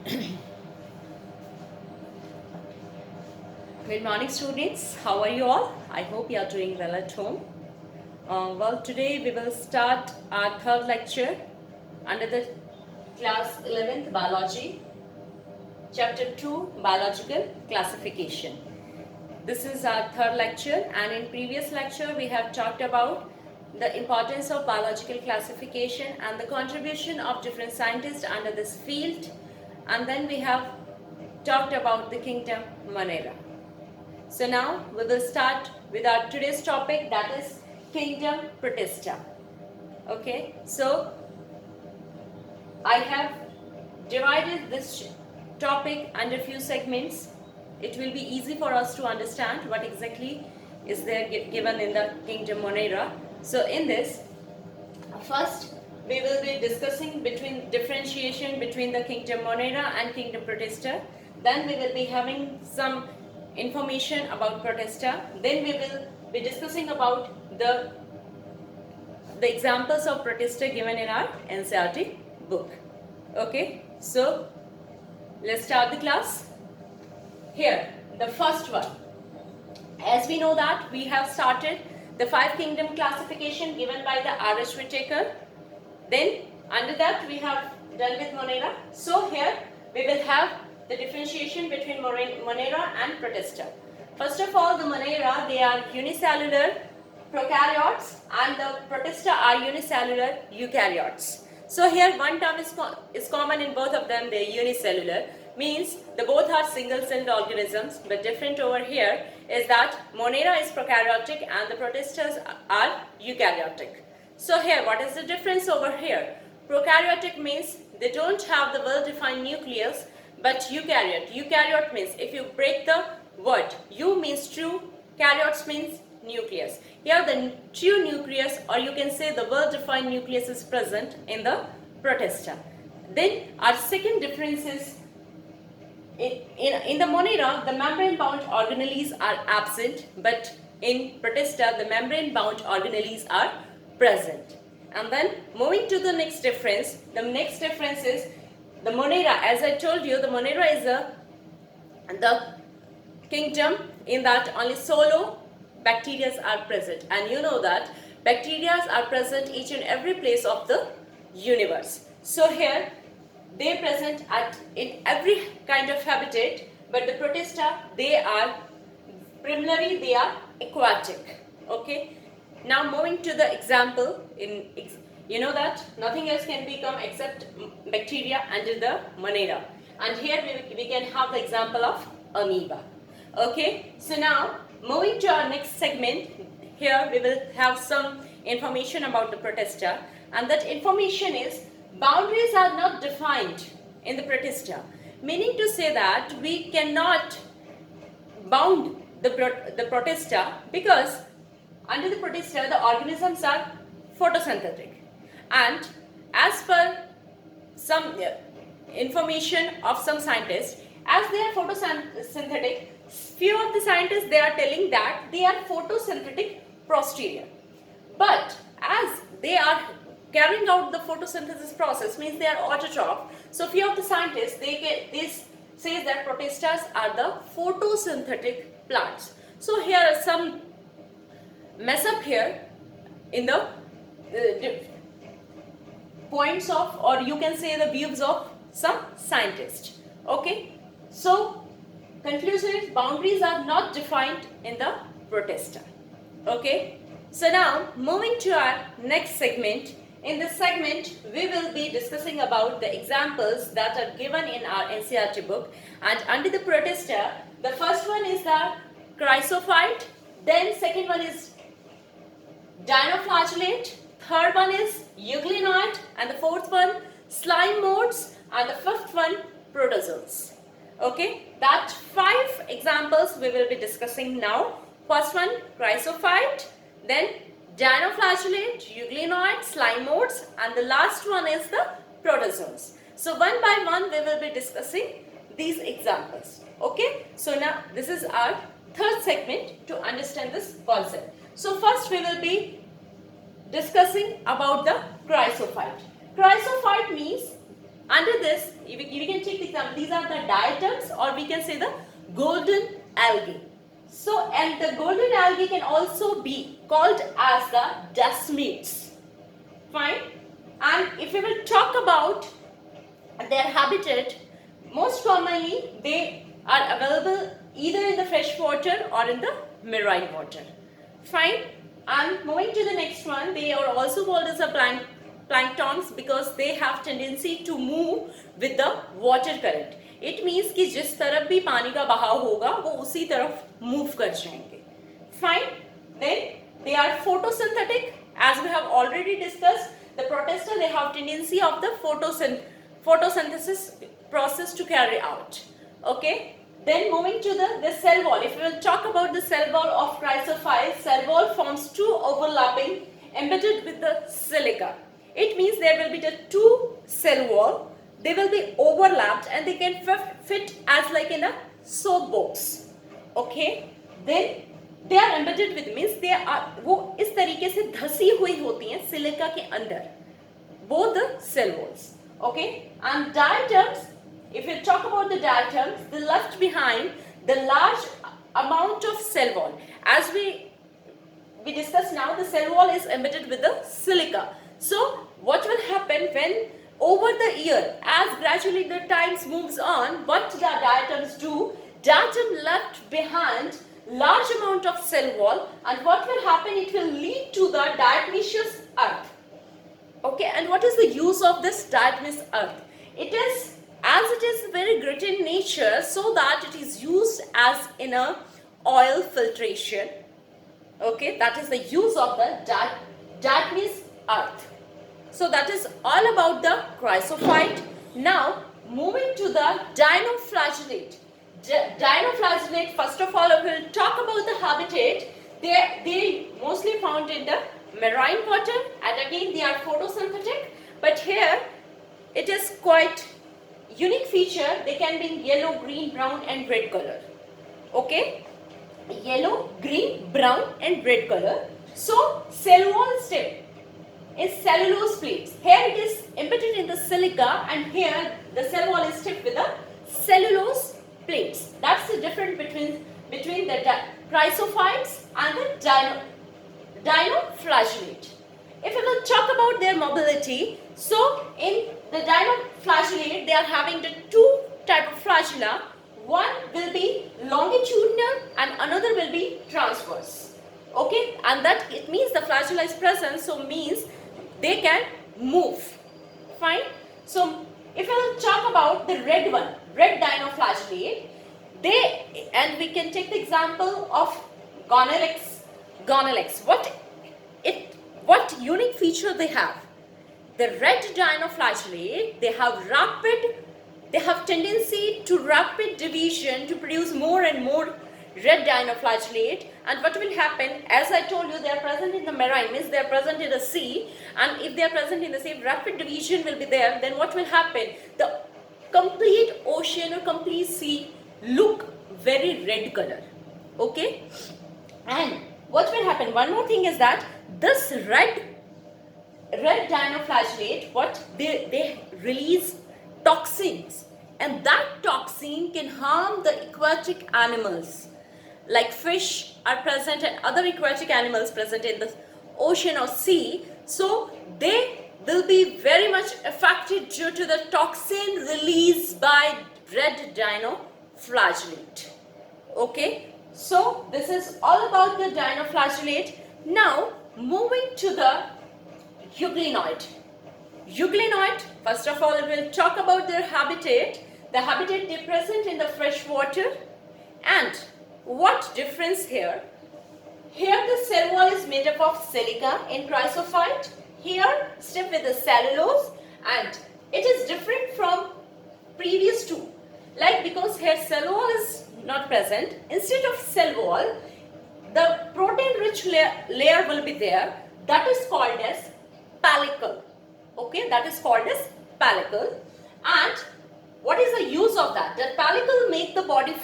Good morning, students. How are you all? I hope you are doing well at home. Well, today we will start our third lecture under the class 11th Biology, Chapter 2 Biological Classification. This is our third lecture, and in previous lecture we have talked about the importance of biological classification and the contribution of different scientists under this field, and then we have talked about the kingdom Monera. So now we will start with our today's topic, that is kingdom Protista. Okay, so I have divided this topic under few segments. It will be easy for us to understand what exactly is there given in the kingdom Monera. So in this, first we will be discussing differentiation between the kingdom Monera and kingdom Protista. Then we will be having some information about Protista. Then we will be discussing about the examples of Protista given in our NCERT book. Okay, so let's start the class. Here, the first one. As we know that we have started the 5 kingdom classification given by the R.H. Whittaker. Then under that we have done with Monera. So here we will have the differentiation between Monera and Protista. First of all, the Monera, they are unicellular prokaryotes, and the Protista are unicellular eukaryotes. So here one term is common in both of them. They are unicellular, means the both are single-celled organisms, but different over here is that Monera is prokaryotic and the Protistas are eukaryotic. So here, what is the difference over here? Prokaryotic means they don't have the well-defined nucleus, but eukaryote. Eukaryote means, if you break the word, eu means true, karyotes means nucleus. Here the true nucleus, or you can say the well-defined nucleus, is present in the Protista. Then our second difference is, in the Monera, the membrane-bound organelles are absent, but in Protista, the membrane-bound organelles are present. And then moving to the next difference, is the Monera. As I told you, the Monera is the kingdom in that only solo bacteria are present, and you know that bacteria are present each and every place of the universe. So here they present in every kind of habitat, but the Protista, they are primarily they are aquatic. Okay. Now moving to the example, you know that nothing else can become except bacteria under the Monera, and here we can have the example of amoeba. Okay, so now moving to our next segment, here we will have some information about the Protista, and that information is boundaries are not defined in the Protista, meaning to say that we cannot bound the Protista, because under the Protista the organisms are photosynthetic, and as per some information of some scientists, as they are photosynthetic, few of the scientists, they are telling that they are photosynthetic posterior. But as they are carrying out the photosynthesis process, means they are autotroph, so few of the scientists, they say that Protistas are the photosynthetic plants. So here are some mess up here in the points of, or you can say the views of some scientists. Okay, so conclusion is boundaries are not defined in the Protista. Okay, so now moving to our next segment. In this segment we will be discussing about the examples that are given in our NCERT book, and under the Protista, the first one is the chrysophyte, then second one is dinoflagellate, third one is euglenoid, and the fourth one slime modes, and the fifth one protozoans. Okay, that 5 examples we will be discussing now. First one chrysophyte, then dinoflagellate, euglenoid, slime modes, and the last one is the protozoans. So one by one we will be discussing these examples. Okay, so now this is our third segment to understand this concept. So first we will be discussing about the chrysophyte. Chrysophyte means, under this, we can take the example, diatoms, or we can say the golden algae. So, and the golden algae can also be called as the desmids. Fine. And if we will talk about their habitat, most commonly they are available either in the fresh water or in the marine water. Fine. And moving to the next one, they are also called as the planktons because they have tendency to move with the water current. It means कि जिस तरफ भी पानी का बहाव होगा वो उसी तरफ move कर जाएंगे. Fine. Then they are photosynthetic, as we have already discussed. The Protista, they have tendency of the photosynthesis process to carry out. Okay. Then moving to the cell wall. If we will talk about the cell wall of chrysophiles, cell wall forms two overlapping embedded with the silica. It means there will be the two cell wall. They will be overlapped and they can fit as like in a soap box. Okay. Then they are embedded with, means they are, वो इस तरीके से धसी हुई होती हैं silica के अंदर, both the cell walls. Okay. And diatoms, if we talk about the diatoms, they left behind the large amount of cell wall. As we discussed now, the cell wall is embedded with the silica. So what will happen when over the year, as gradually the times moves on, what the diatoms do? Diatom left behind large amount of cell wall, and what will happen? It will lead to the diatomaceous earth. Okay, and what is the use of this diatomaceous earth? It is, as it is very gritty in nature, so that it is used as in a oil filtration. Okay, that is the use of the diatomaceous earth. So that is all about the chrysophyte. Now moving to the dinoflagellate. Dinoflagellate, first of all, we will talk about the habitat. They mostly found in the marine water, and again they are photosynthetic. But here it is quite unique feature. They can be in yellow, green, brown and red color. Okay, yellow, green, brown and red color. So cell wall stem is cellulose plates. Here it is embedded in the silica, and here the cell wall is stiff with the cellulose plates. That's the difference between the chrysophytes and the dinoflagellate. If we will talk about their mobility, so in the dinoflagellate they are having the two type of flagella. One will be longitudinal and another will be transverse. Okay, and that it means the flagella is present, so means they can move. Fine. So if I will talk about the red one, red dinoflagellate, and we can take the example of Gonalex. What unique feature they have? The red dinoflagellate, they have tendency to rapid division to produce more and more red dinoflagellate. And what will happen, as I told you, they are present in the marine, means they are present in the sea, and if they are present in the sea, rapid division will be there. Then what will happen? The complete ocean or complete sea look very red color. Okay, and what will happen? One more thing is that this red dinoflagellate, what they release toxins, and that toxin can harm the aquatic animals. Like fish are present and other aquatic animals present in the ocean or sea, so they will be very much affected due to the toxin released by red dinoflagellate. Okay, so this is all about the dinoflagellate. Now moving to the euglenoid. Euglenoid, first of all, we will talk about their habitat. The habitat they present in the fresh water. And what difference here? Here the cell wall is made up of silica in chrysophyte. Here stiff with the cellulose, and it is different from previous two. Like, because here cell wall is not present, instead of cell wall, the protein rich layer will be there. That is called as pellicle. Okay, that is called as pellicle. And what is the use of that? The pellicle make the body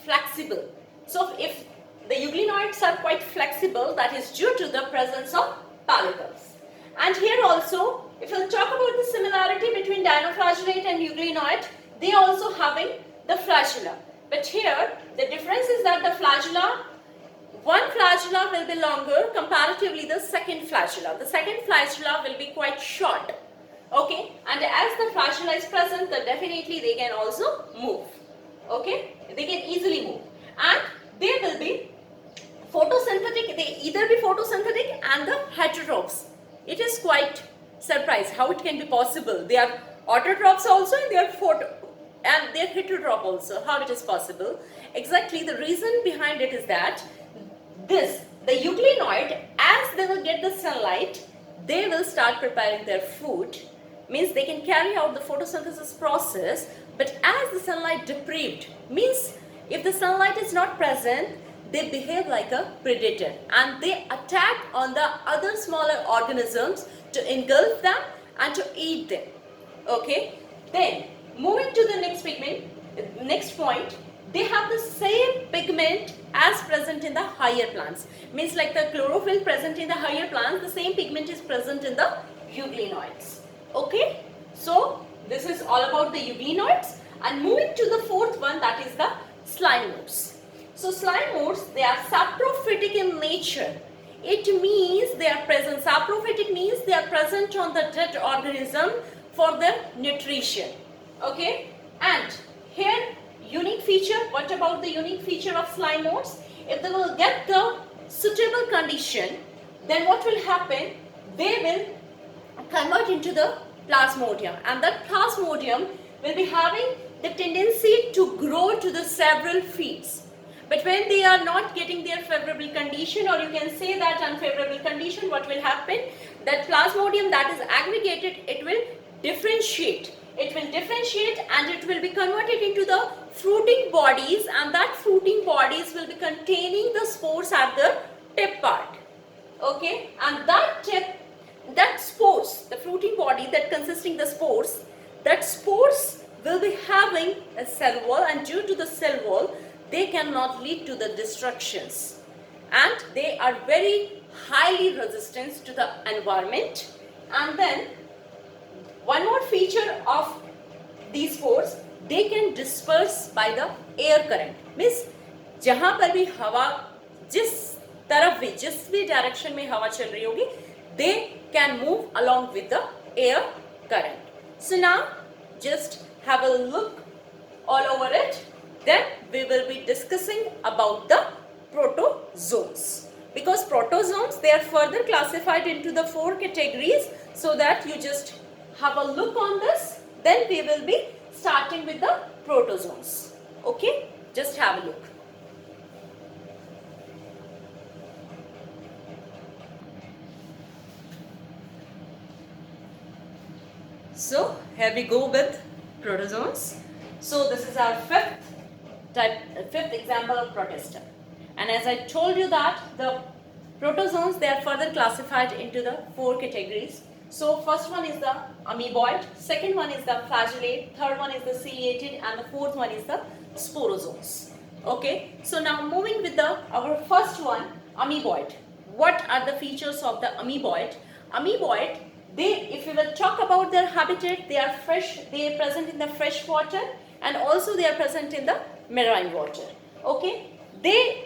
flexible. So if the euglenoids are quite flexible, that is due to the presence of pellicles. And here also, if we'll talk about the similarity between dinoflagellate and euglenoid, they also having the flagella. But here the difference is that the flagella, one flagella will be longer comparatively the second flagella. The second flagella will be quite short. Okay, and as the flagella is present, then definitely they can also move. Okay, they can easily move, and they will be photosynthetic. They either be photosynthetic and the heterotrophs. It is quite surprised how it can be possible. They are autotrophs also, and they are heterotroph also. How it is possible? Exactly, the reason behind it is that the euglenoid, as they will get the sunlight, they will start preparing their food. Means they can carry out the photosynthesis process, but as the sunlight deprived, means if the sunlight is not present, they behave like a predator and they attack on the other smaller organisms to engulf them and to eat them. Okay, then moving to the next point, they have the same pigment as present in the higher plants. Means like the chlorophyll present in the higher plants, the same pigment is present in the euglenoids. Okay, so this is all about the euglenoids, and moving to the fourth one, that is the slime modes. So slime modes, they are saprophytic in nature. It means they are present. Saprophytic means they are present on the dead organism for their nutrition. Okay, and here unique feature. What about the unique feature of slime modes? If they will get the suitable condition, then what will happen? They will convert into the plasmodium, and that plasmodium will be having the tendency to grow to the several feet. But when they are not getting their favorable condition, or you can say that unfavorable condition, what will happen? That plasmodium that is aggregated, it will differentiate. It will differentiate and it will be converted into the fruiting bodies, and that fruiting bodies will be containing the spores at the tip part. Okay, and that spores, the fruiting body that consisting the spores, that spores will be having a cell wall, and due to the cell wall, they cannot lead to the destructions, and they are very highly resistant to the environment. And then one more feature of these spores, they can disperse by the air current. Means जहाँ पर भी हवा जिस तरफ भी जिस भी direction में हवा चल रही होगी, they can move along with the air current. So now just have a look all over it. Then we will be discussing about the protozoans, because protozoans, they are further classified into the 4 categories, so that you just have a look on this. Then we will be starting with the protozoans. Okay, just have a look. So here we go with protozoans. So this is our fifth example of Protista. And as I told you that the protozoans, they are further classified into the 4 categories. So first one is the amoeboid, second one is the flagellate, third one is the ciliated, and the fourth one is the sporozoans. Okay, so now moving with our first one, amoeboid. What are the features of the amoeboid? Amoeboid, if we will talk about their habitat, they are fresh, they are present in the fresh water, and also they are present in the marine water. Okay,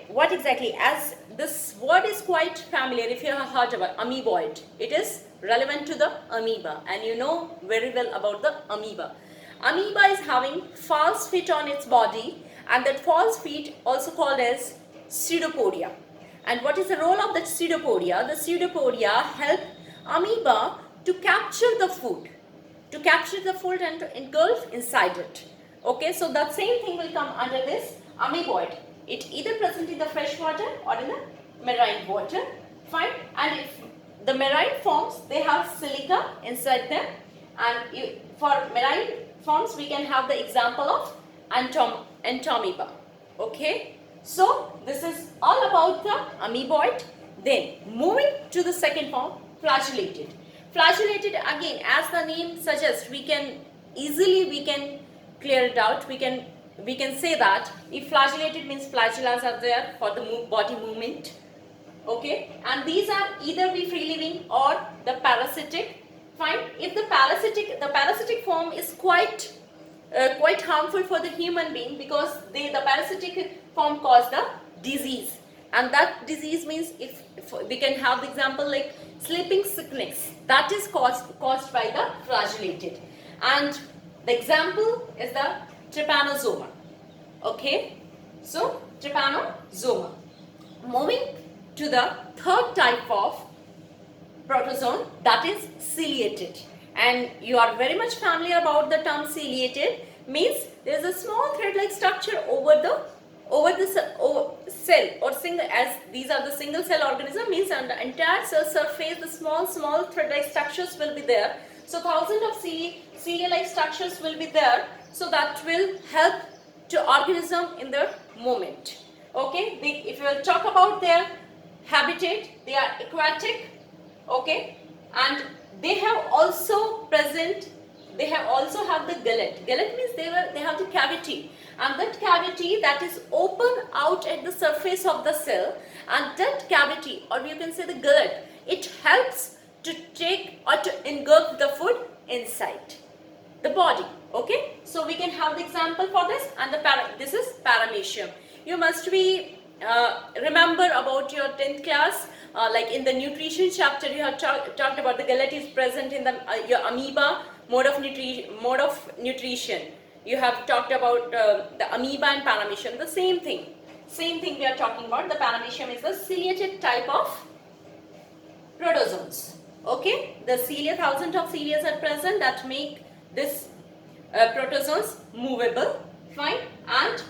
what exactly, as this word is quite familiar, if you have heard about amoeboid, it is relevant to the amoeba, and you know very well about the amoeba. Amoeba is having false feet on its body, and that false feet also called as pseudopodia. And what is the role of that pseudopodia? The pseudopodia help amoeba to capture the food, and to engulf inside it. Okay, so that same thing will come under this amoeboid. It either present in the fresh water or in the marine water. Fine. And if the marine forms, they have silica inside them, and for marine forms we can have the example of Entamoeba. Okay, so this is all about the amoeboid. Then moving to the second form, flagellated. Flagellated, again, as the name suggests, we can clear it out. We can say that if flagellated means flagellas are there for the body movement. Okay, and these are either be free living or the parasitic. Fine. If the parasitic form is quite quite harmful for the human being, because the parasitic form cause the disease, and that disease means, if we can have the example like sleeping sickness, that is caused by the flagellated, and the example is the trypanosoma. Okay, so trypanosoma. Moving to the third type of protozoan, that is ciliated, and you are very much familiar about the term ciliated. Means there is a small thread-like structure over the cell or single, as these are the single cell organism, means on the entire cell surface the small thread-like structures will be there. So thousands of cilia-like structures will be there, so that will help to organism in their movement. Okay, if you will talk about their habitat, they are aquatic. Okay, and they have also have the gullet. Gullet means they have the cavity, and that cavity that is open out at the surface of the cell, and that cavity, or you can say the gullet, it helps to take or to engulf the food inside the body. Okay, so we can have the example for this, and this is Paramecium. You must be remember about your 10th class, like in the nutrition chapter you have talked about the gullet is present in the your amoeba mode of nutrition. You have talked about the amoeba and Paramecium, the same thing we are talking about. The Paramecium is the ciliated type of protozoans. Okay, the cilia, thousands of cilia are present that make this protozoans movable. Fine, and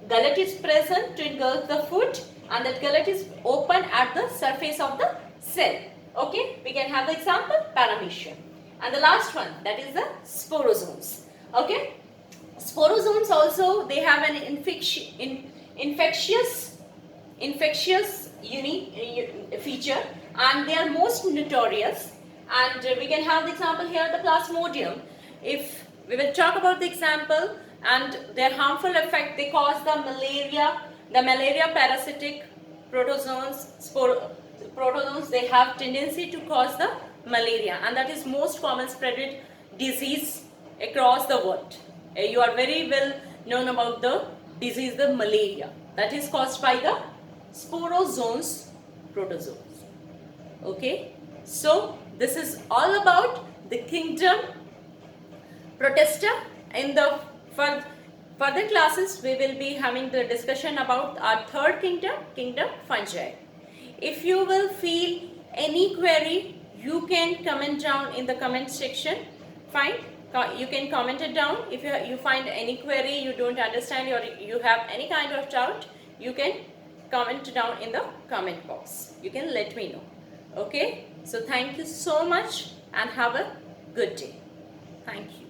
gullet is present to engulf the food, and that gullet is open at the surface of the cell. Okay, we can have the example Paramecium. And the last one, that is the sporozoans. Okay, sporozoans also, they have an infectious unique feature, and they are most notorious. And we can have the example here, the Plasmodium. If we will talk about the example and their harmful effect, they cause the malaria parasitic protozoans, protozoans, they have tendency to cause the malaria, and that is most common spreaded disease across the world. You are very well known about the disease, the malaria, that is caused by the sporozoans, protozoans. Okay, so this is all about the kingdom Protista. In the further classes we will be having the discussion about our third kingdom fungi. If you will feel any query, you can comment down in the comment section. Fine, you can comment it down. If you find any query you don't understand, or you have any kind of doubt, you can comment down in the comment box. You can let me know. Okay, so thank you so much and have a good day. Thank you.